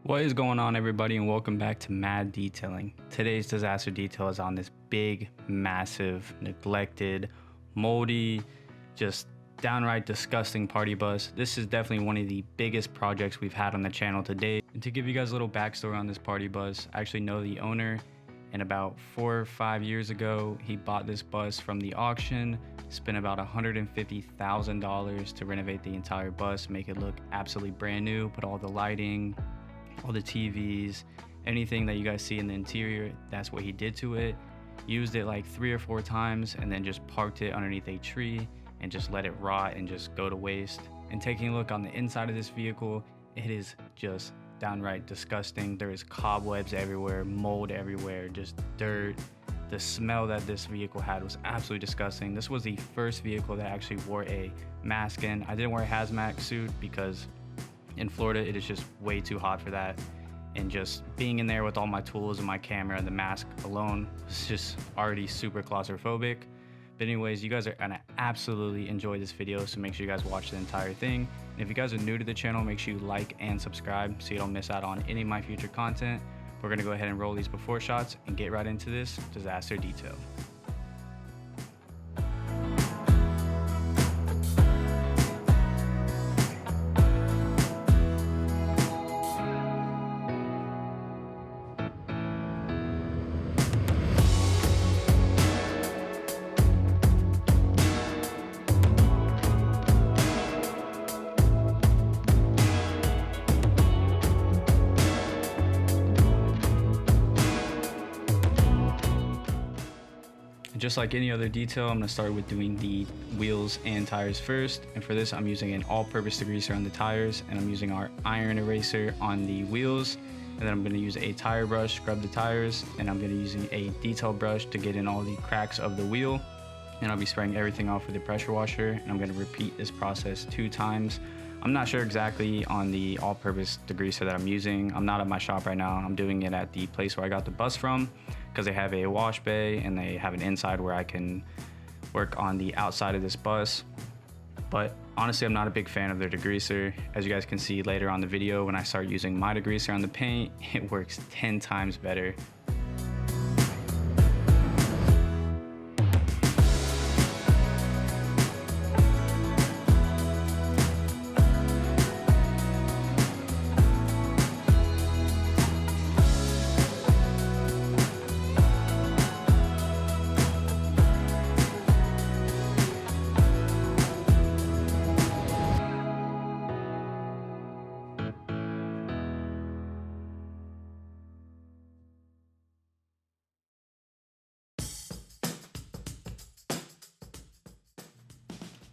What is going on, everybody, and welcome back to M.A.D Detailing. Today's disaster detail is on this big, massive, neglected, moldy, just downright disgusting party bus. This is definitely one of the biggest projects we've had on the channel to date. And to give you guys a little backstory on this party bus, I actually know the owner, and about 4 or 5 years ago, he bought this bus from the auction, spent about $150,000 to renovate the entire bus, make it look absolutely brand new, put all the lighting, all the TVs, anything that you guys see in the interior, that's what he did to it. Used it like 3 or 4 times and then just parked it underneath a tree and just let it rot and just go to waste. And taking a look on the inside of this vehicle, it is just downright disgusting. There is cobwebs everywhere, mold everywhere, just dirt. The smell that this vehicle had was absolutely disgusting. This was the first vehicle that actually wore a mask in. I didn't wear a hazmat suit because in Florida, it is just way too hot for that. And just being in there with all my tools and my camera and the mask alone was just already super claustrophobic. But anyways, you guys are gonna absolutely enjoy this video, so make sure you guys watch the entire thing. And if you guys are new to the channel, make sure you like and subscribe so you don't miss out on any of my future content. We're gonna go ahead and roll these before shots and get right into this disaster detail. Just like any other detail, I'm going to start with doing the wheels and tires first. And for this, I'm using an all-purpose degreaser on the tires, and I'm using our iron eraser on the wheels. And then I'm going to use a tire brush, scrub the tires, and I'm going to be using a detail brush to get in all the cracks of the wheel. And I'll be spraying everything off with a pressure washer, and I'm going to repeat this process 2 times. I'm not sure exactly on the all-purpose degreaser that I'm using. I'm not at my shop right now. I'm doing it at the place where I got the bus from, because they have a wash bay and they have an inside where I can work on the outside of this bus. But honestly, I'm not a big fan of their degreaser. As you guys can see later on the video, when I start using my degreaser on the paint, it works 10 times better.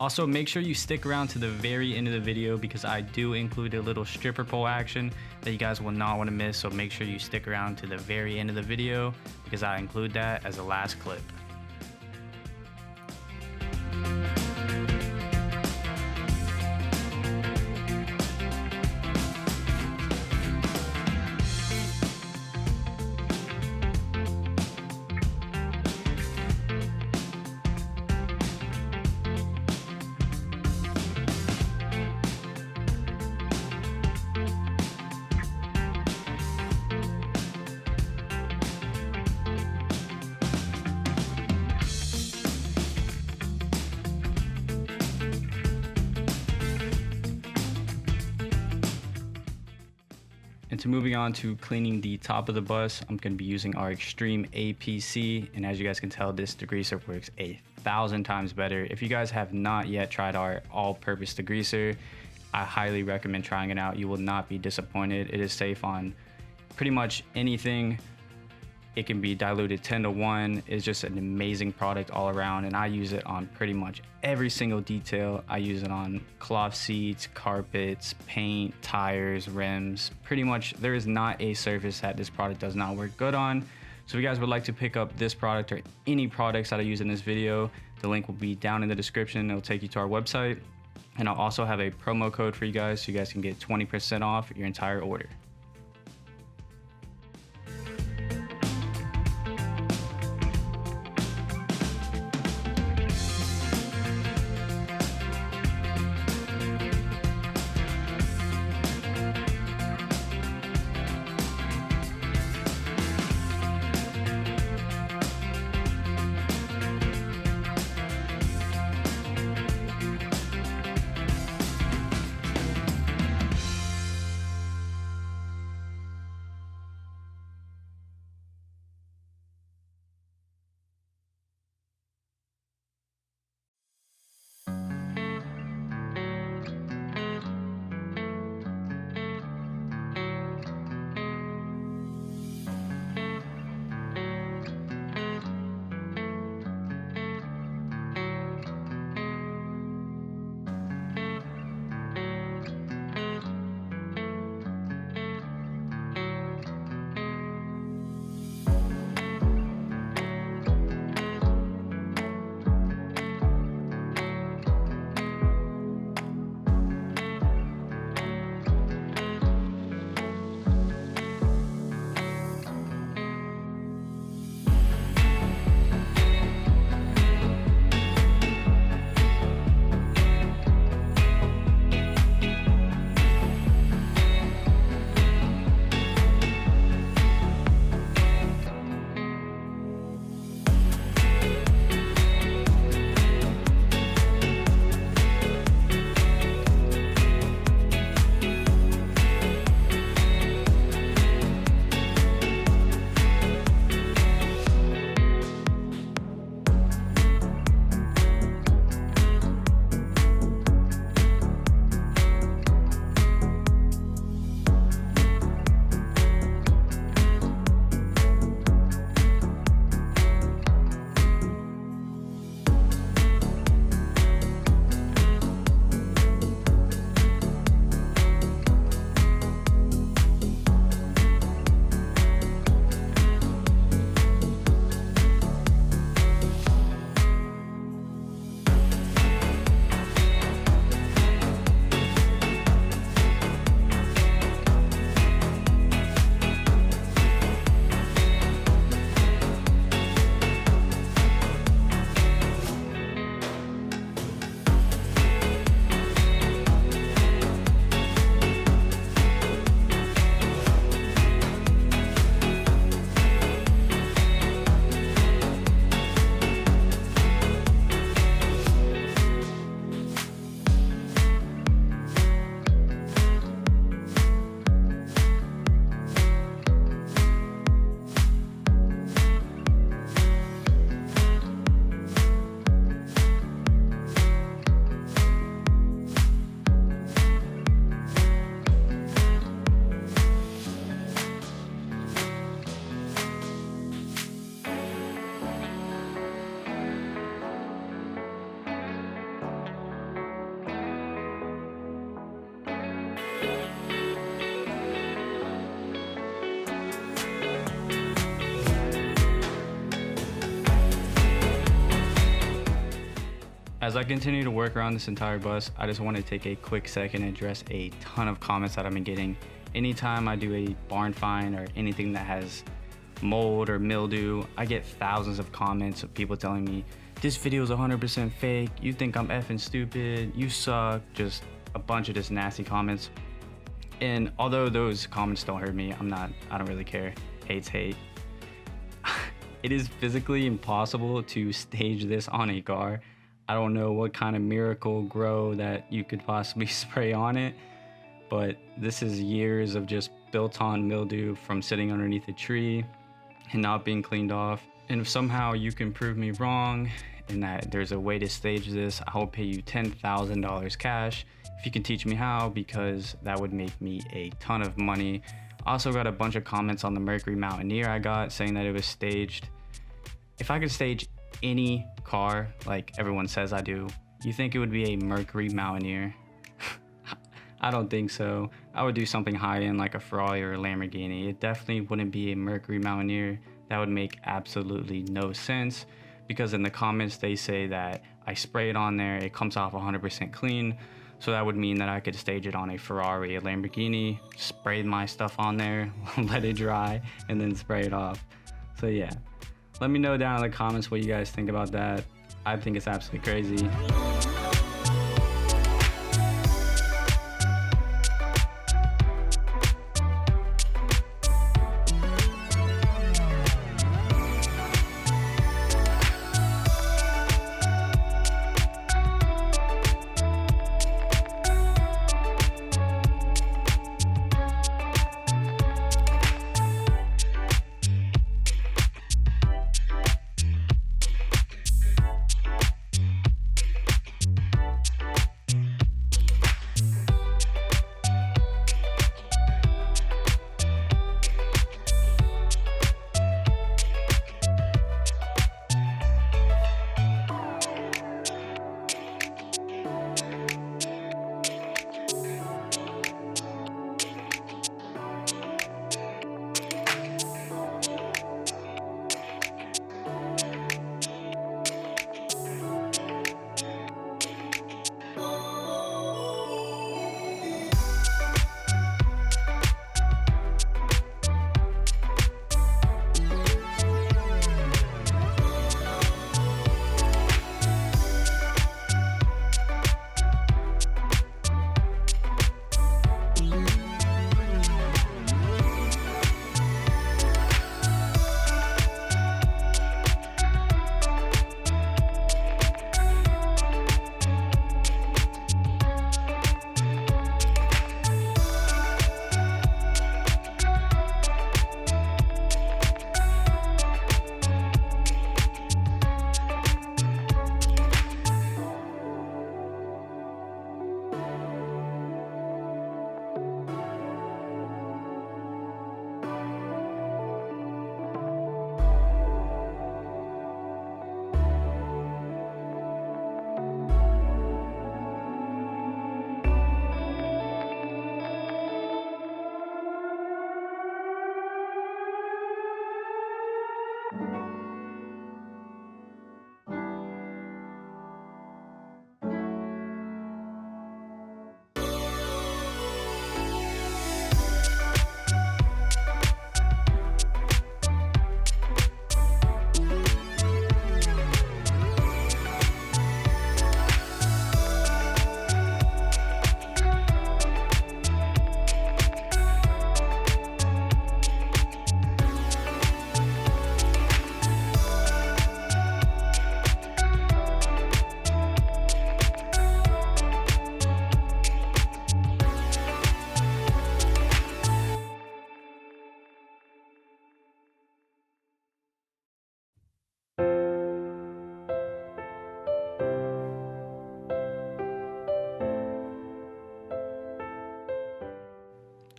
Also, make sure you stick around to the very end of the video because I do include a little stripper pole action that you guys will not want to miss. So make sure you stick around to the very end of the video because I include that as a last clip. And to moving on to cleaning the top of the bus, I'm going to be using our Extreme APC. And as you guys can tell, this degreaser works 1,000 times better. If you guys have not yet tried our all-purpose degreaser, I highly recommend trying it out. You will not be disappointed. It is safe on pretty much anything. It can be diluted 10-to-1. It's just an amazing product all around, and I use it on pretty much every single detail. I use it on cloth seats, carpets, paint, tires, rims. Pretty much there is not a surface that this product does not work good on. So if you guys would like to pick up this product or any products that I use in this video, the link will be down in the description. It'll take you to our website, and I'll also have a promo code for you guys so you guys can get 20% off your entire order. As I continue to work around this entire bus, I just want to take a quick second and address a ton of comments that I've been getting. Anytime I do a barn find or anything that has mold or mildew, I get thousands of comments of people telling me, this video is 100% fake, you think I'm effing stupid, you suck, just a bunch of just nasty comments. And although those comments don't hurt me, I don't really care. Hate's hate. It is physically impossible to stage this on a car. I don't know what kind of miracle grow that you could possibly spray on it, but this is years of just built-on mildew from sitting underneath a tree and not being cleaned off. And if somehow you can prove me wrong and that there's a way to stage this, I'll pay you $10,000 cash if you can teach me how, because that would make me a ton of money. I also got a bunch of comments on the Mercury Mountaineer I got saying that it was staged. If I could stage any car like everyone says I do, you think it would be a Mercury Mountaineer? I don't think so. I would do something high-end like a Ferrari or a Lamborghini. It definitely wouldn't be a Mercury Mountaineer. That would make absolutely no sense, because in the comments they say that I spray it on there, it comes off 100% clean. So that would mean that I could stage it on a Ferrari, a Lamborghini, spray my stuff on there, let it dry, and then spray it off. So yeah, let me know down in the comments what you guys think about that. I think it's absolutely crazy.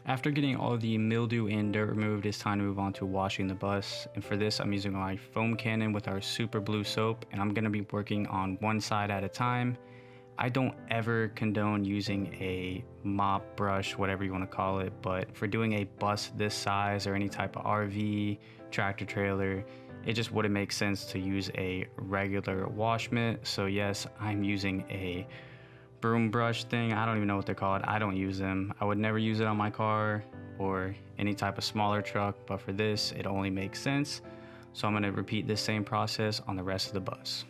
After getting all the mildew and dirt removed, it's time to move on to washing the bus. And for this, I'm using my foam cannon with our super blue soap, and I'm gonna be working on one side at a time. I don't ever condone using a mop brush, whatever you want to call it, but for doing a bus this size or any type of RV, tractor trailer, it just wouldn't make sense to use a regular wash mitt. So yes, I'm using a broom brush thing. I don't even know what they're called. I don't use them. I would never use it on my car or any type of smaller truck, but for this, it only makes sense. So I'm gonna repeat this same process on the rest of the bus.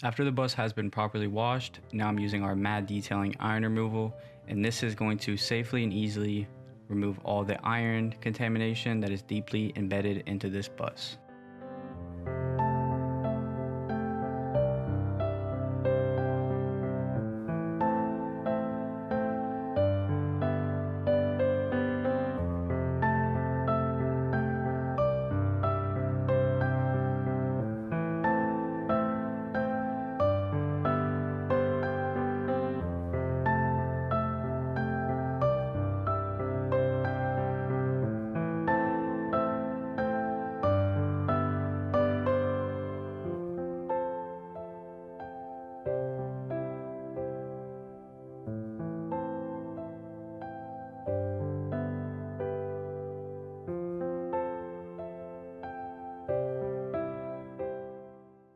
After the bus has been properly washed, now I'm using our M.A.D detailing iron removal, and this is going to safely and easily remove all the iron contamination that is deeply embedded into this bus.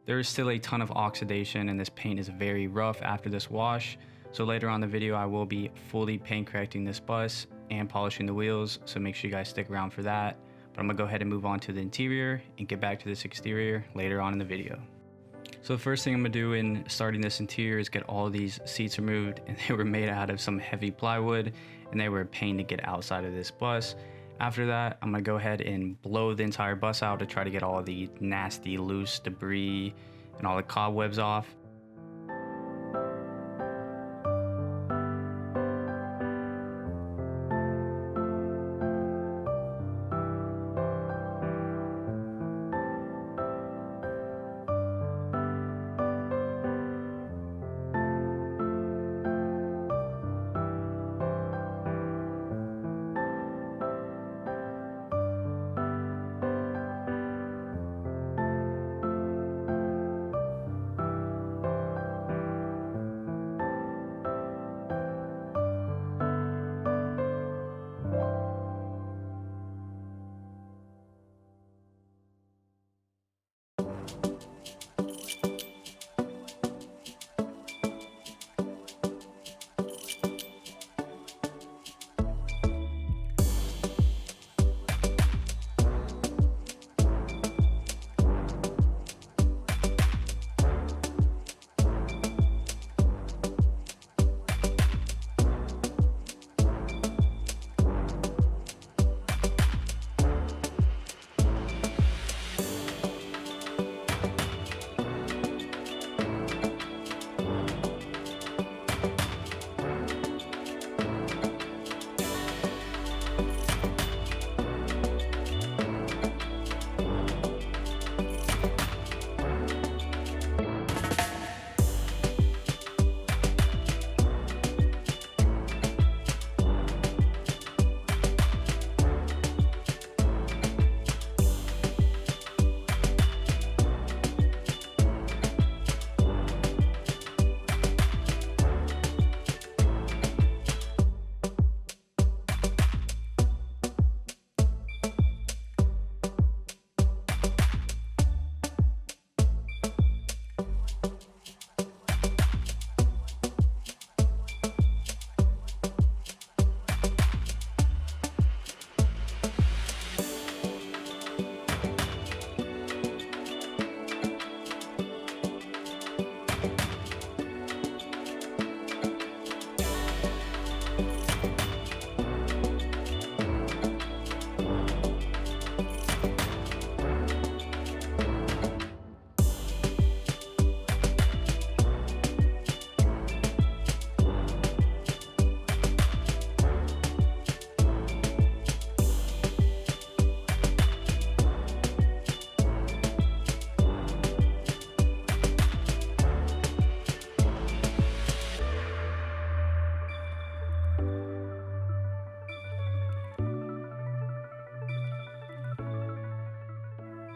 There is still a ton of oxidation and this paint is very rough after this wash. So later on in the video, I will be fully paint correcting this bus and polishing the wheels. So make sure you guys stick around for that. But I'm gonna go ahead and move on to the interior and get back to this exterior later on in the video. So the first thing I'm gonna do in starting this interior is get all these seats removed, and they were made out of some heavy plywood and they were a pain to get outside of this bus. After that, I'm gonna go ahead and blow the entire bus out to try to get all the nasty loose debris and all the cobwebs off.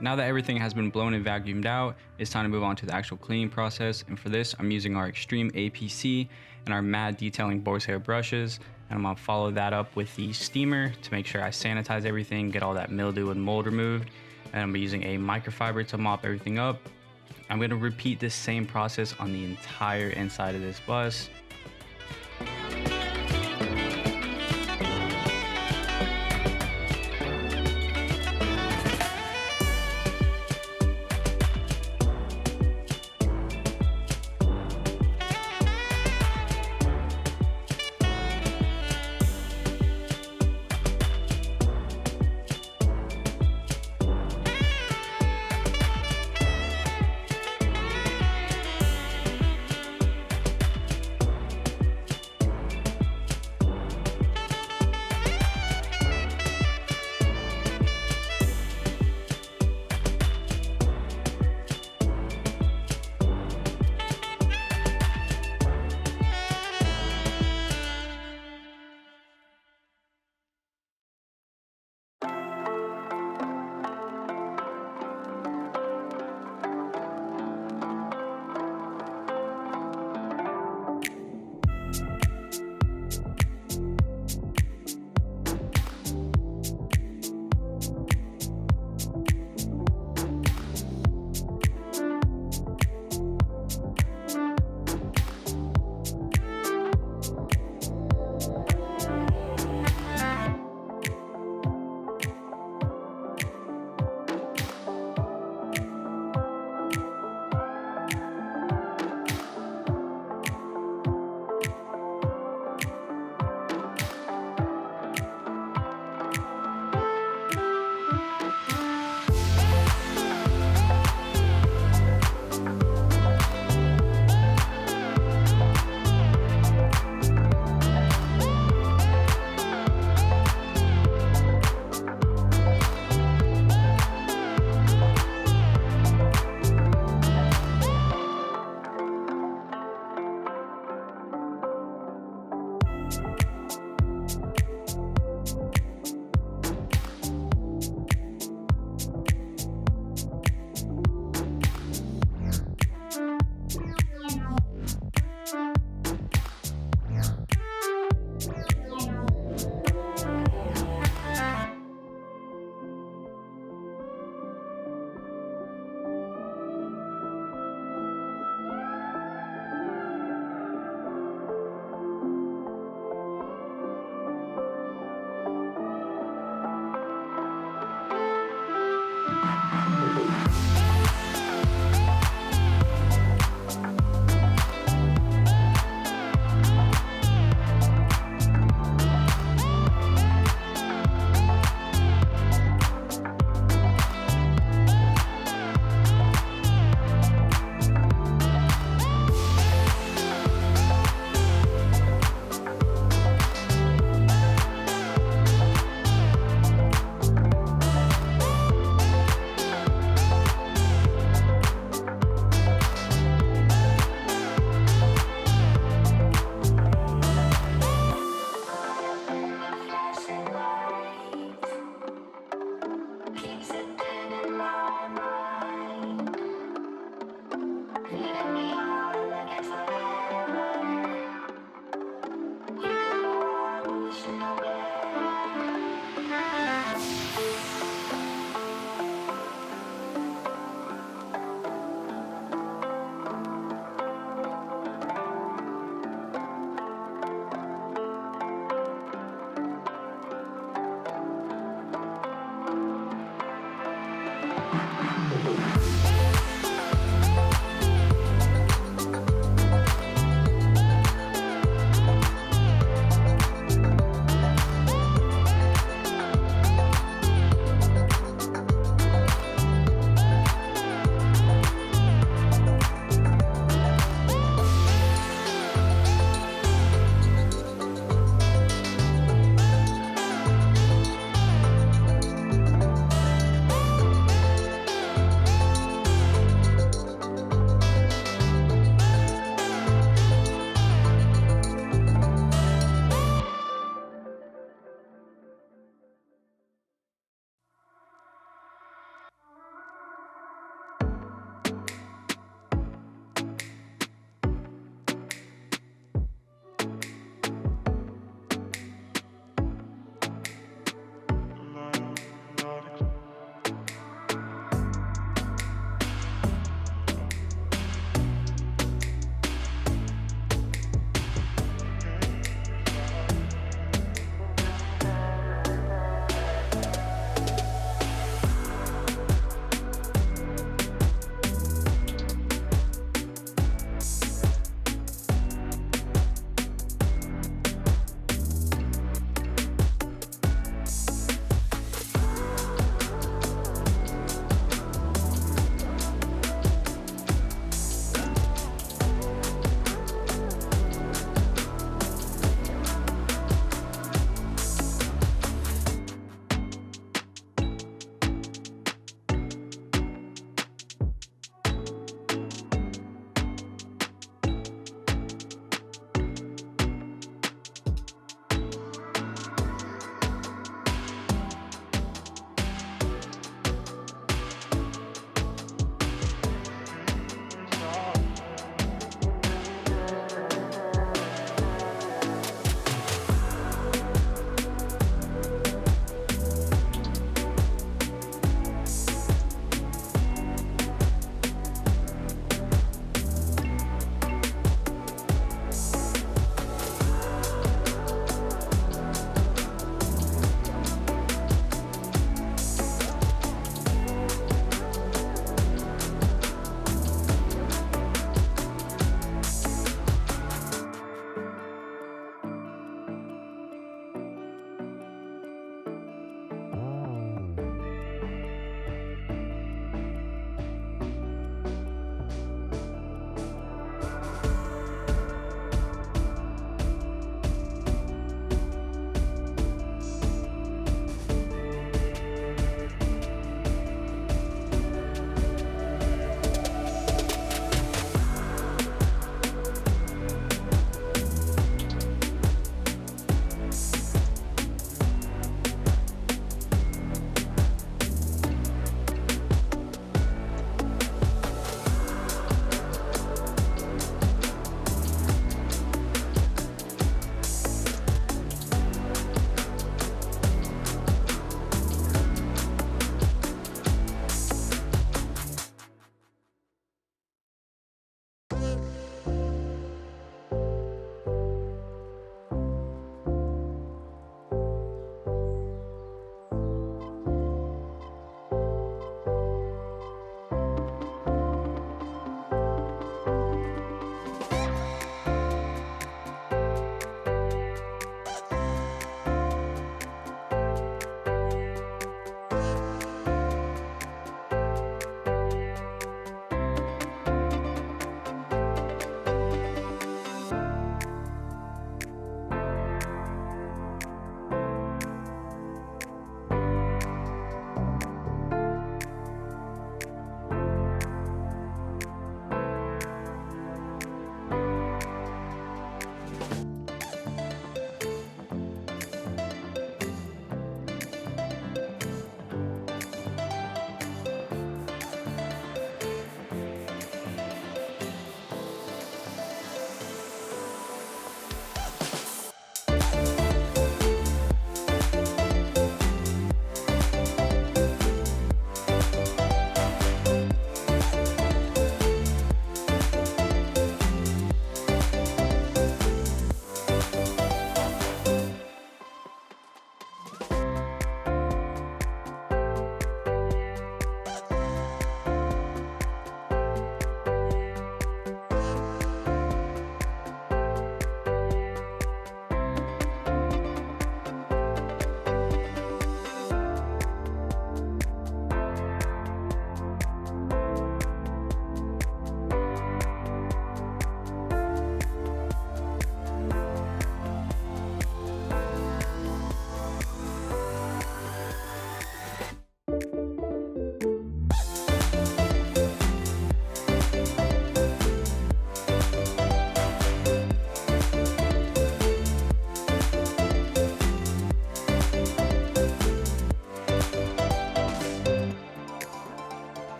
Now that everything has been blown and vacuumed out, it's time to move on to the actual cleaning process. And for this, I'm using our Extreme APC and our M.A.D detailing boar's hair brushes. And I'm gonna follow that up with the steamer to make sure I sanitize everything, get all that mildew and mold removed. And I'm using a microfiber to mop everything up. I'm gonna repeat this same process on the entire inside of this bus.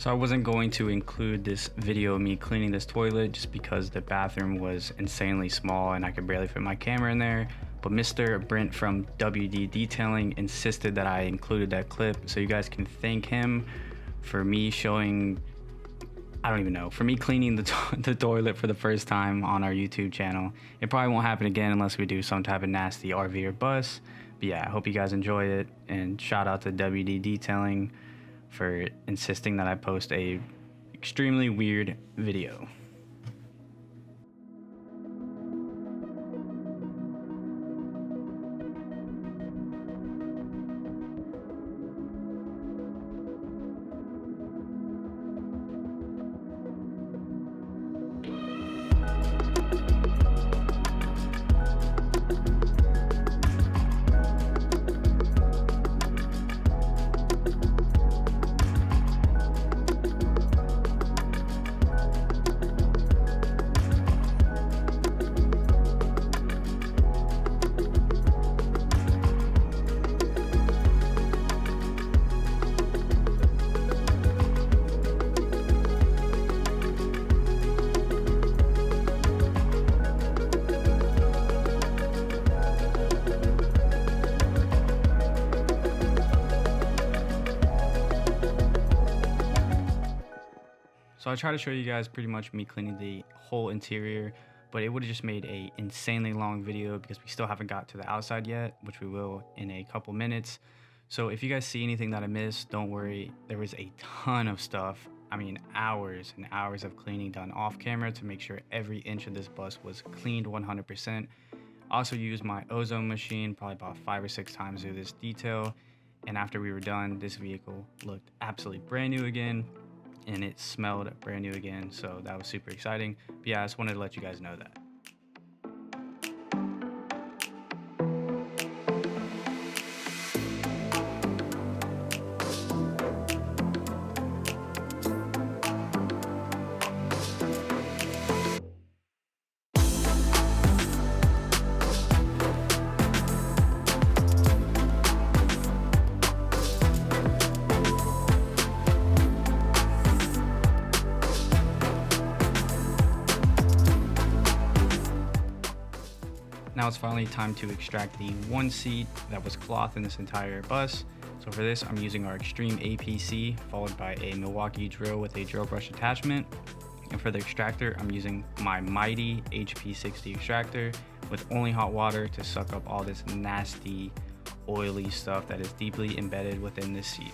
So I wasn't going to include this video of me cleaning this toilet just because the bathroom was insanely small and I could barely fit my camera in there. But Mr. Brent from WD Detailing insisted that I included that clip, so you guys can thank him for me showing, I don't even know, for me cleaning the toilet for the first time on our YouTube channel. It probably won't happen again unless we do some type of nasty RV or bus. But yeah, I hope you guys enjoy it, and shout out to WD Detailing for insisting that I post a extremely weird video. So I try to show you guys pretty much me cleaning the whole interior, but it would have just made a insanely long video because we still haven't got to the outside yet, which we will in a couple minutes. So if you guys see anything that I missed, don't worry. There was a ton of stuff. I mean, hours and hours of cleaning done off camera to make sure every inch of this bus was cleaned 100%. Also used my ozone machine probably about 5 or 6 times to do this detail. And after we were done, this vehicle looked absolutely brand new again, and it smelled brand new again, so that was super exciting. But yeah, I just wanted to let you guys know that. Now it's finally time to extract the one seat that was cloth in this entire bus. So for this, I'm using our Extreme APC followed by a Milwaukee drill with a drill brush attachment. And for the extractor, I'm using my M.A.D HP60 extractor with only hot water to suck up all this nasty, oily stuff that is deeply embedded within this seat.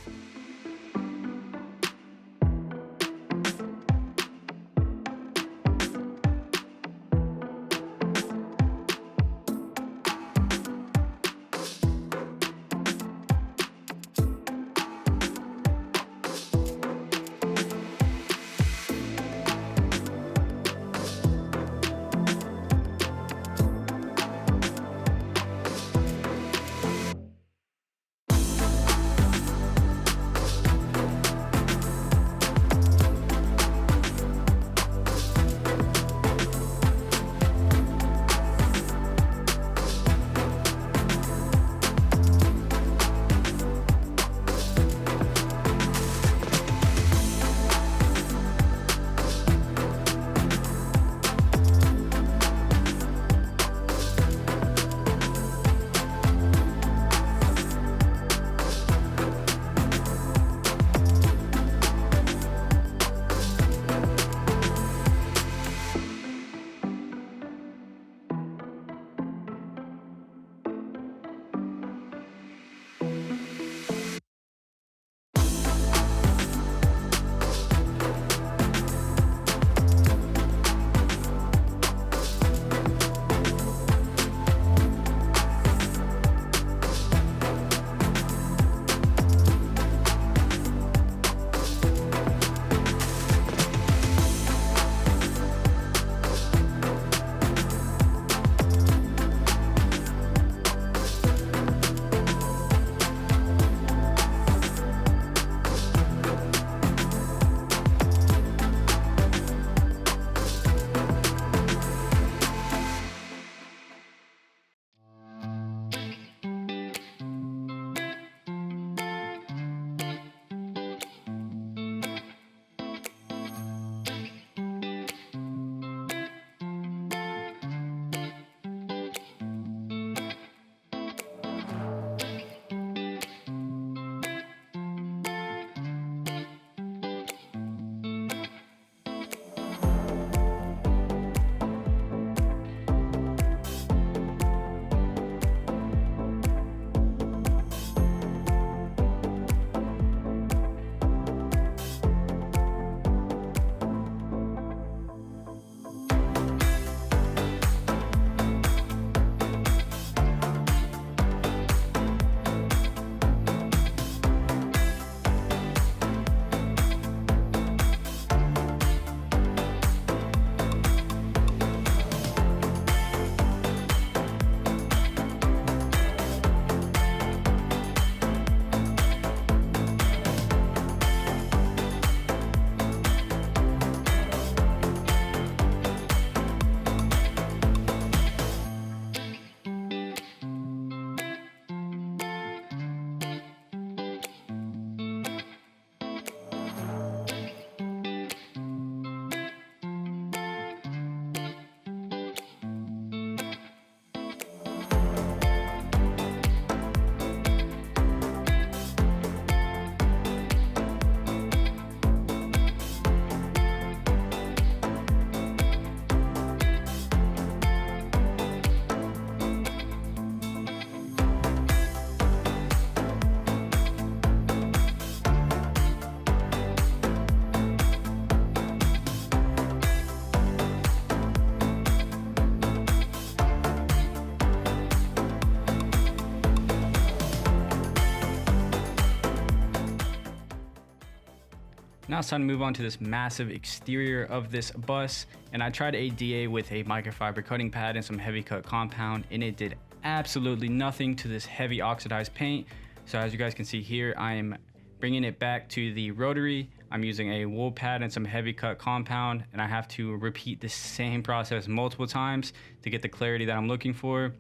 Now it's time to move on to this massive exterior of this bus, and I tried ADA with a microfiber cutting pad and some heavy cut compound, and it did absolutely nothing to this heavy oxidized paint. So as you guys can see here, I am bringing it back to the rotary. I'm using a wool pad and some heavy cut compound, and I have to repeat the same process multiple times to get the clarity that I'm looking for.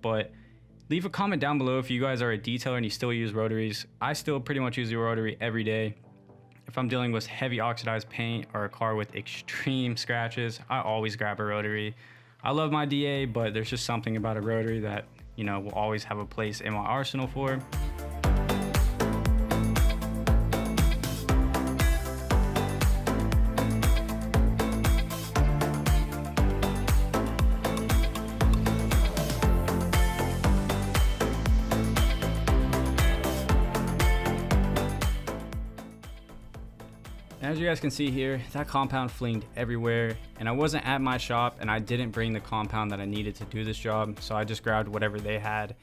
But leave a comment down below if you guys are a detailer and you still use rotaries. I still pretty much use the rotary every day. If I'm dealing with heavy oxidized paint or a car with extreme scratches, I always grab a rotary. I love my DA, but there's just something about a rotary that, you know, will always have a place in my arsenal for. As you guys can see here, that compound flinged everywhere, and I wasn't at my shop and I didn't bring the compound that I needed to do this job, so I just grabbed whatever they had,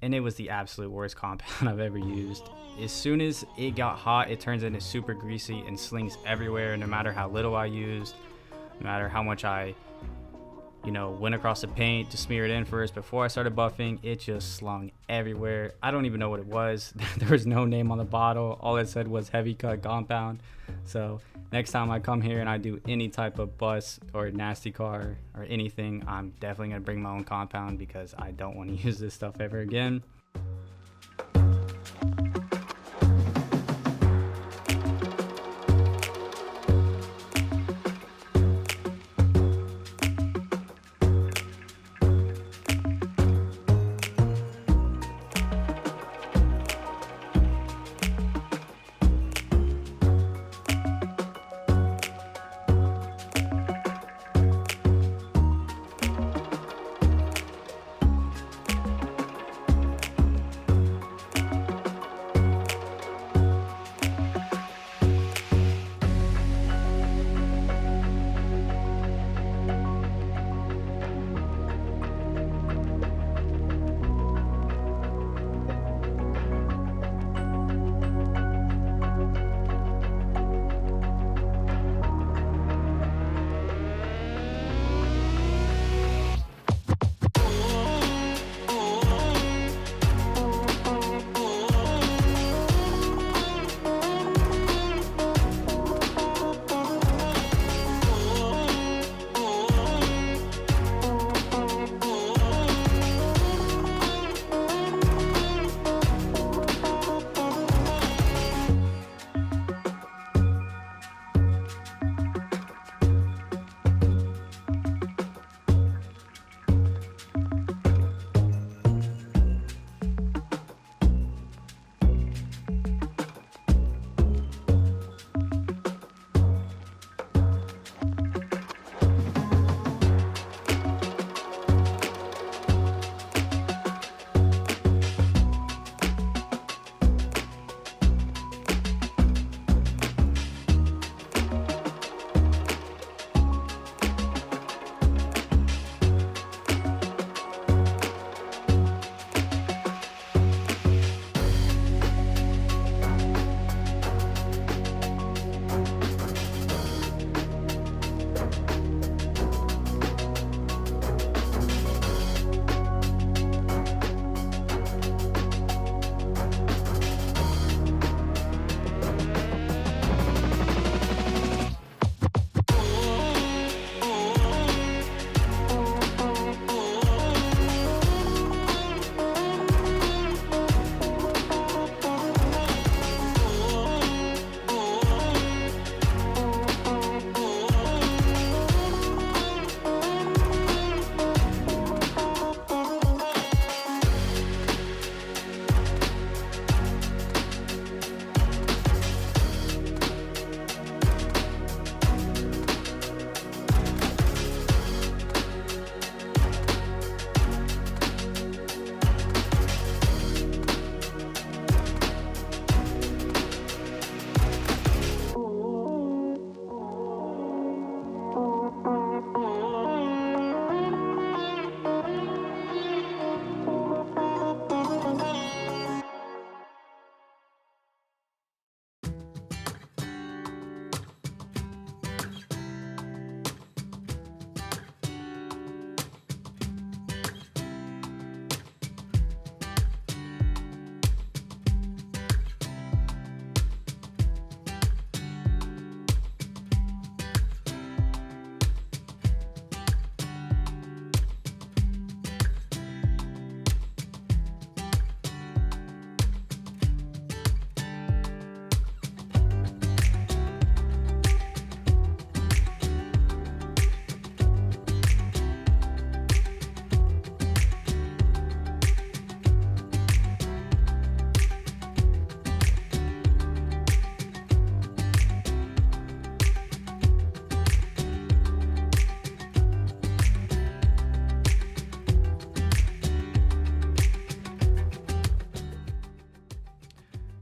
and it was the absolute worst compound I've ever used. As soon as it got hot, it turns into super greasy and slings everywhere, no matter how little I used, no matter how much I, you know, went across the paint to smear it in first before I started buffing. It just slung everywhere. I don't even know what it was. There was no name on the bottle. All it said was heavy cut compound. So next time I come here and I do any type of bus or nasty car or anything, I'm definitely gonna bring my own compound because I don't want to use this stuff ever again.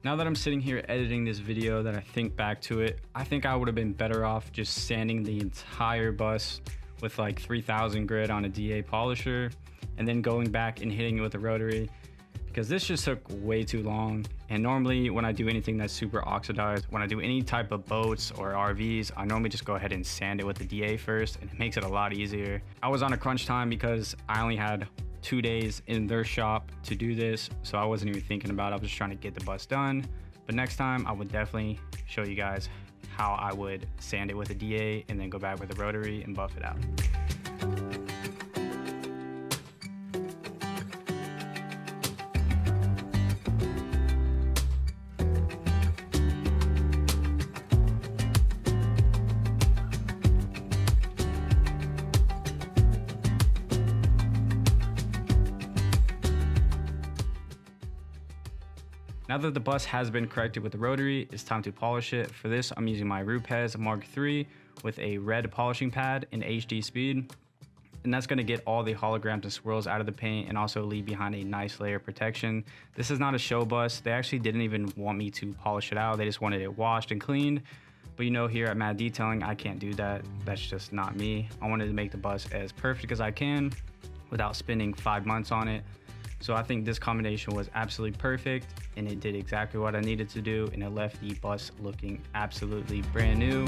Now that I'm sitting here editing this video, that I think back to it, I think I would have been better off just sanding the entire bus with like 3000 grit on a DA polisher and then going back and hitting it with a rotary, because this just took way too long. And normally when I do anything that's super oxidized, when I do any type of boats or RVs, I normally just go ahead and sand it with the DA first, and it makes it a lot easier. I was on a crunch time because I only had 2 days in their shop to do this, so I wasn't even thinking about it. I was just trying to get the bus done. But next time I would definitely show you guys how I would sand it with a DA and then go back with a rotary and buff it out. Now that the bus has been corrected with the rotary, it's time to polish it. For this, I'm using my Rupes Mark III with a red polishing pad in HD speed. And that's gonna get all the holograms and swirls out of the paint and also leave behind a nice layer of protection. This is not a show bus. They actually didn't even want me to polish it out. They just wanted it washed and cleaned. But you know, here at M.A.D Detailing, I can't do that. That's just not me. I wanted to make the bus as perfect as I can without spending 5 months on it. So I think this combination was absolutely perfect, and it did exactly what I needed to do, and it left the bus looking absolutely brand new.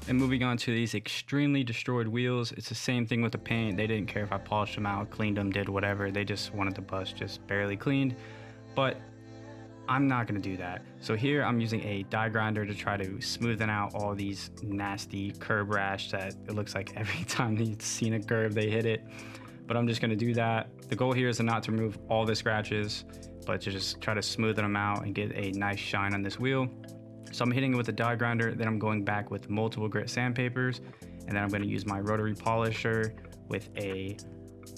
And moving on to these extremely destroyed wheels, it's the same thing with the paint. They didn't care if I polished them out, cleaned them, did whatever. They just wanted the bus just barely cleaned. But I'm not gonna do that. So here I'm using a die grinder to try to smoothen out all these nasty curb rash that it looks like every time they've seen a curb, they hit it. But I'm just gonna do that. The goal here is not to remove all the scratches, but to just try to smoothen them out and get a nice shine on this wheel. So I'm hitting it with a die grinder, then I'm going back with multiple grit sandpapers, and then I'm gonna use my rotary polisher with a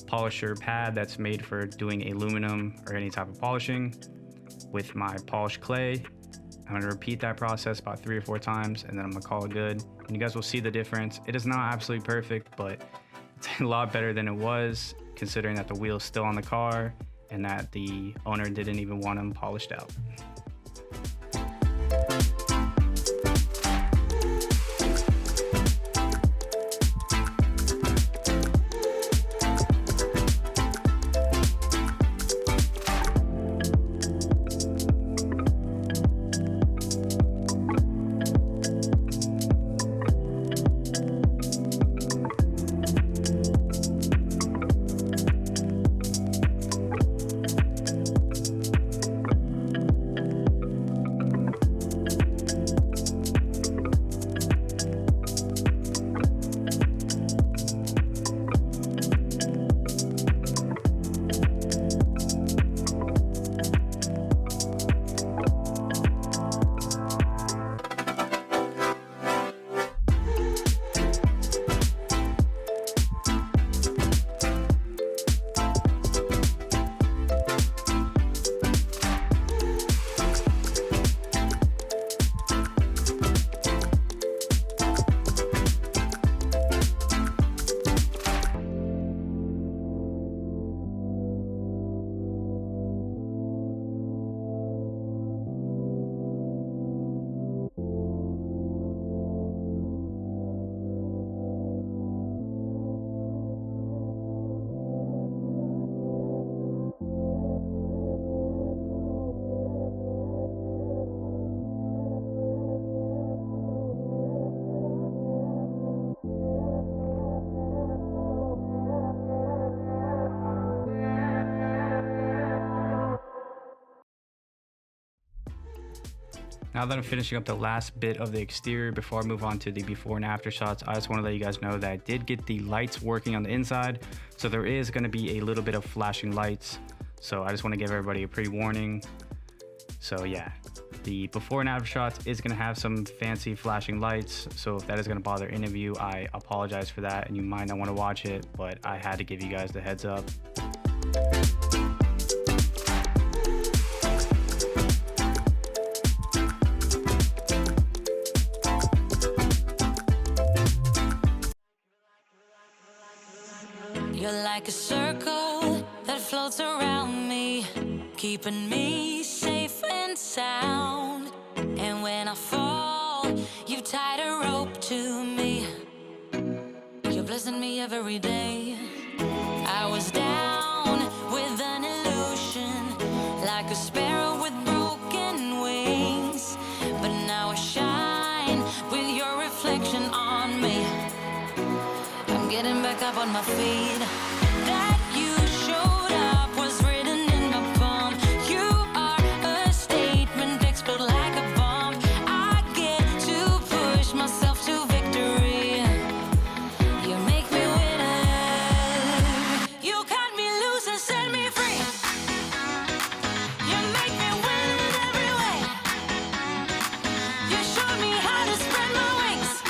polisher pad that's made for doing aluminum or any type of polishing. With my polished clay, I'm gonna repeat that process about 3 or 4 times, and then I'm gonna call it good. And you guys will see the difference. It is not absolutely perfect, but it's a lot better than it was, considering that the wheel's still on the car and that the owner didn't even want them polished out. Now that I'm finishing up the last bit of the exterior before I move on to the before and after shots, I just want to let you guys know that I did get the lights working on the inside. So there is going to be a little bit of flashing lights. So I just want to give everybody a pre-warning. So yeah, the before and after shots is going to have some fancy flashing lights. So if that is going to bother any of you, I apologize for that and you might not want to watch it, but I had to give you guys the heads up. You're like a circle that floats around me, keeping me safe and sound. And when I fall, you've tied a rope to me. You're blessing me every day. I was down with an illusion, like a sparrow with broken wings. But now I shine with your reflection on me. Getting back up on my feet. That you showed up was written in my palm. You are a statement, explode like a bomb. I get to push myself to victory. You make me winner. You cut me loose and set me free. You make me win in every way. You showed me how to spread my wings.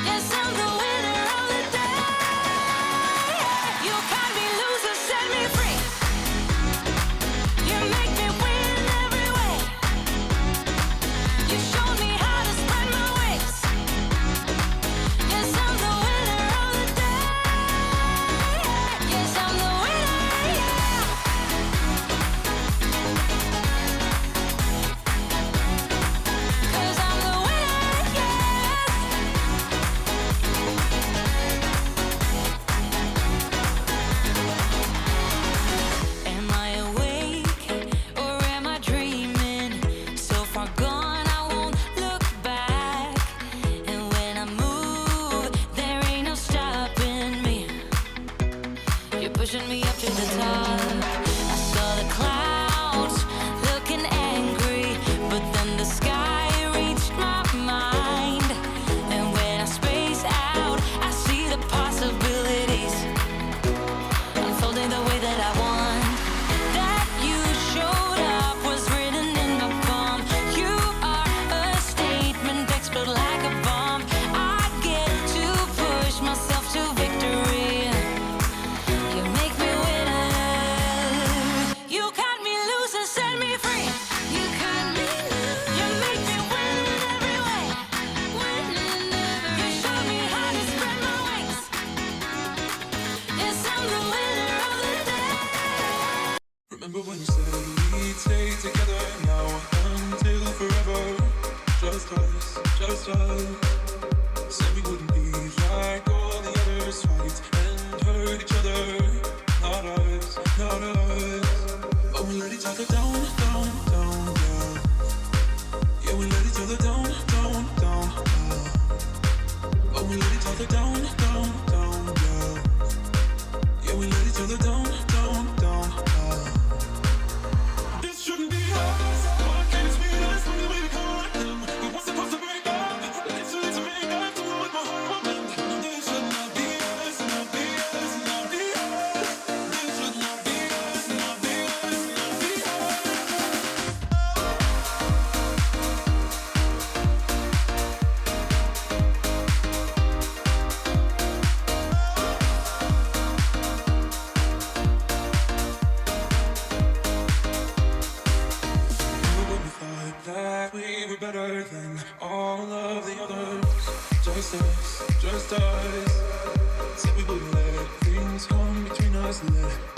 Yes, I'm the winner. Said we wouldn't be like all the others, fight and hurt each other. Not us, not us. But we let each other down, down, down, down. Yeah, we let each other down, down, down, down. But we let each other down, down, down, down. Yeah, we let each other down, down, down, down. This shouldn't be us. Why can't it be us when we really caught them? We weren't supposed to break up. Literally to make up to what my heart meant. No, this should not be us, not be us, not be us. This should not be us, not be us, not be that we were better than all of the others. Just us, just us. Said we wouldn't let things come between us, let